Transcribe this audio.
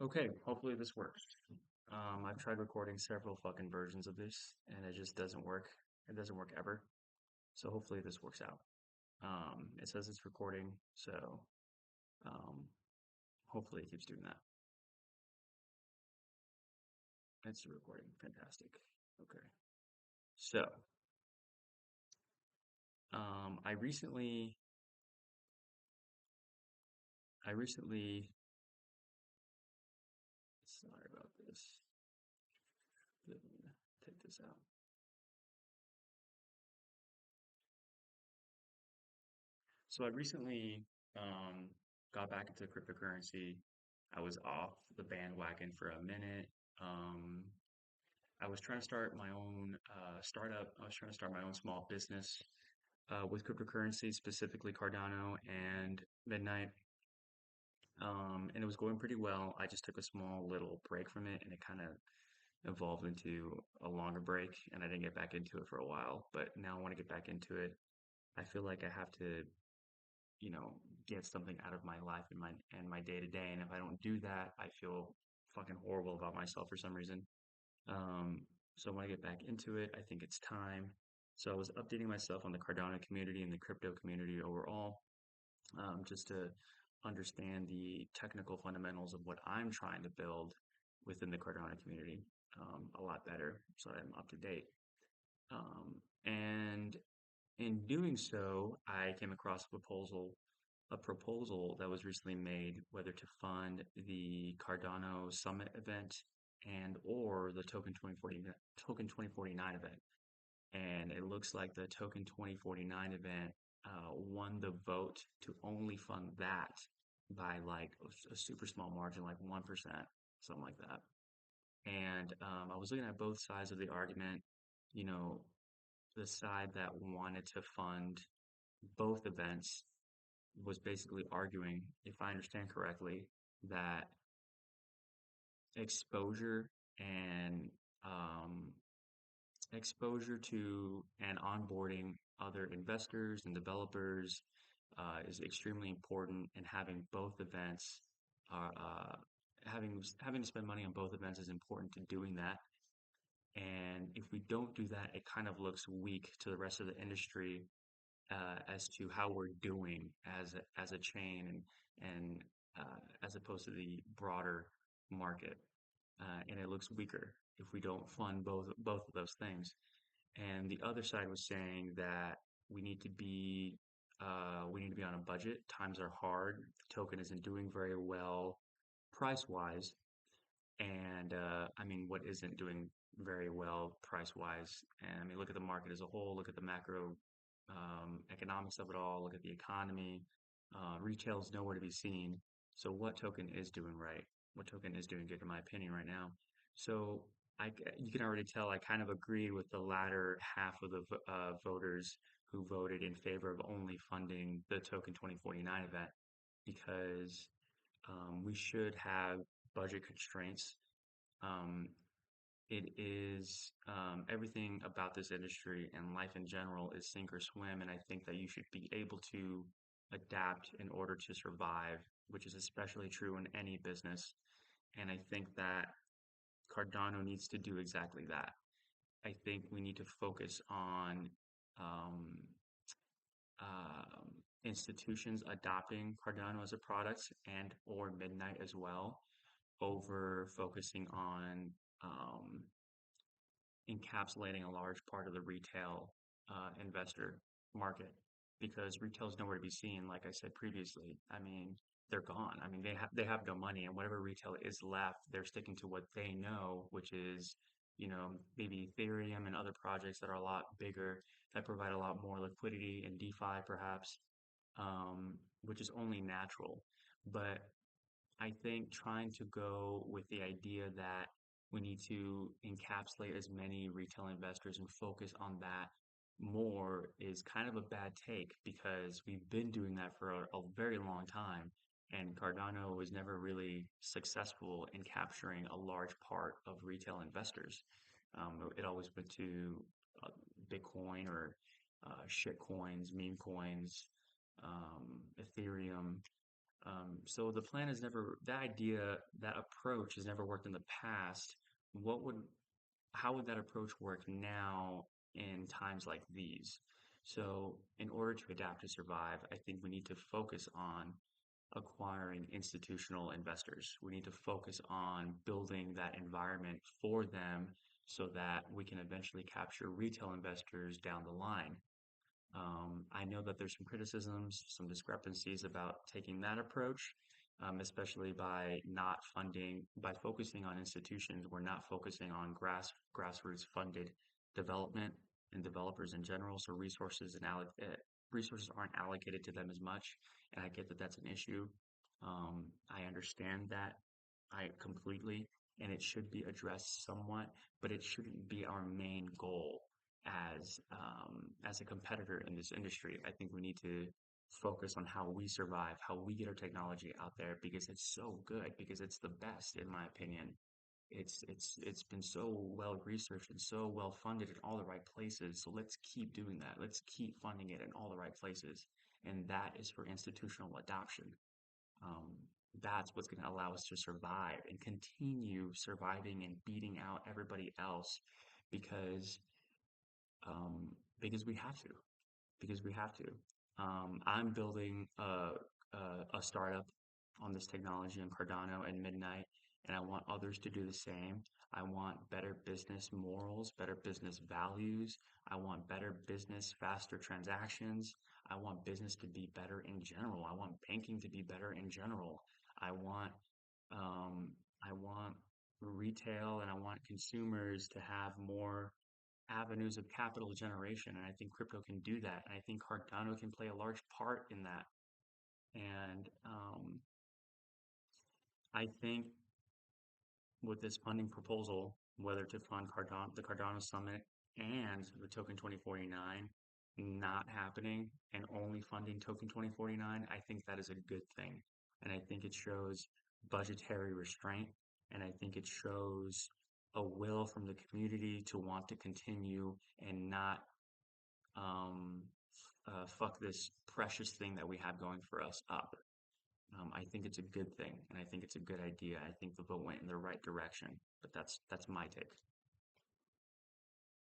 Okay, hopefully this works. I've tried recording several fucking versions of this and it just doesn't work. It doesn't work ever. So hopefully this works out. It says it's recording, so um, hopefully it keeps doing that. It's recording. Fantastic. Okay. So, I recently, sorry about this. Let me take this out. So I recently got back into cryptocurrency. I was off the bandwagon for a minute. Um, I was trying to start my own startup. I was trying to start my own small business with cryptocurrency, specifically Cardano and Midnight. And it was going pretty well. I just took a small little break from it and it kind of evolved into a longer break and I didn't get back into it for a while. But now I want to get back into it. I feel like I have to you know, get something out of my life and my day to day. And if I don't do that, I feel fucking horrible about myself for some reason. Um, so I want to get back into it. I think it's time. So I was updating myself on the Cardano community and the crypto community overall, just to understand the technical fundamentals of what I'm trying to build within the Cardano community a lot better, so I'm up to date. And in doing so, I came across a proposal that was recently made whether to fund the Cardano Summit event and or the Token 2049 event. And it looks like the Token 2049 event won the vote to only fund that by like a super small margin, like 1%, something like that. And I was looking at both sides of the argument, you know, the side that wanted to fund both events was basically arguing, if I understand correctly, that exposure and um, exposure to and onboarding other investors and developers is extremely important, and having both events are having to spend money on both events is important to doing that. And if we don't do that, it kind of looks weak to the rest of the industry as to how we're doing as a chain and as opposed to the broader market, and it looks weaker if we don't fund both of those things. And the other side was saying that we need to be we need to be on a budget. Times are hard. The token isn't doing very well price wise, and I mean, what isn't doing very well price wise? And I mean, look at the market as a whole, look at the macro economics of it all, look at the economy. Retail is nowhere to be seen. So, what token is doing right? What token is doing good, in my opinion, right now? So, you can already tell I kind of agree with the latter half of the voters who voted in favor of only funding the Token 2049 event because we should have budget constraints. Um, it is everything about this industry and life in general is sink or swim, and I think that you should be able to adapt in order to survive, which is especially true in any business. And I think that Cardano needs to do exactly that. I think we need to focus on um, um, institutions adopting Cardano as a product and or Midnight as well over focusing on um, encapsulating a large part of the retail investor market because retail is nowhere to be seen. Like I said previously, I mean they're gone. I mean they have no money, and whatever retail is left, they're sticking to what they know, which is maybe Ethereum and other projects that are a lot bigger that provide a lot more liquidity and DeFi perhaps, which is only natural. But I think trying to go with the idea that we need to encapsulate as many retail investors and focus on that more is kind of a bad take because we've been doing that for a very long time. And Cardano was never really successful in capturing a large part of retail investors. It always went to uh, Bitcoin or shit coins, meme coins, Ethereum, So the plan is never, that idea, that approach has never worked in the past. What would, how would that approach work now in times like these? So in order to adapt to survive, I think we need to focus on acquiring institutional investors. We need to focus on building that environment for them so that we can eventually capture retail investors down the line. I know that there's some criticisms, some discrepancies about taking that approach, especially by not funding, by focusing on institutions. We're not focusing on grassroots funded development and developers in general. So resources aren't allocated to them as much, and I get that that's an issue. I understand that I completely, and it should be addressed somewhat, but it shouldn't be our main goal as a competitor in this industry. I think we need to focus on how we survive, how we get our technology out there because it's so good, because it's the best in my opinion. It's been so well researched and so well funded in all the right places. So let's keep doing that. Let's keep funding it in all the right places. And that is for institutional adoption. Um, that's what's going to allow us to survive and continue surviving and beating out everybody else because um, because we have to, because we have to. I'm building a startup on this technology in Cardano and Midnight, and I want others to do the same. I want better business morals, better business values. I want better business, faster transactions. I want business to be better in general. I want banking to be better in general. I want um, I want retail and I want consumers to have more avenues of capital generation. And I think crypto can do that. And I think Cardano can play a large part in that. And I think with this funding proposal, whether to fund the Cardano Summit and the Token 2049 not happening and only funding Token 2049, I think that is a good thing. And I think it shows budgetary restraint. And I think it shows a will from the community to want to continue and not um, fuck this precious thing that we have going for us up. I think it's a good thing, and I think it's a good idea. I think the vote went in the right direction, but that's my take.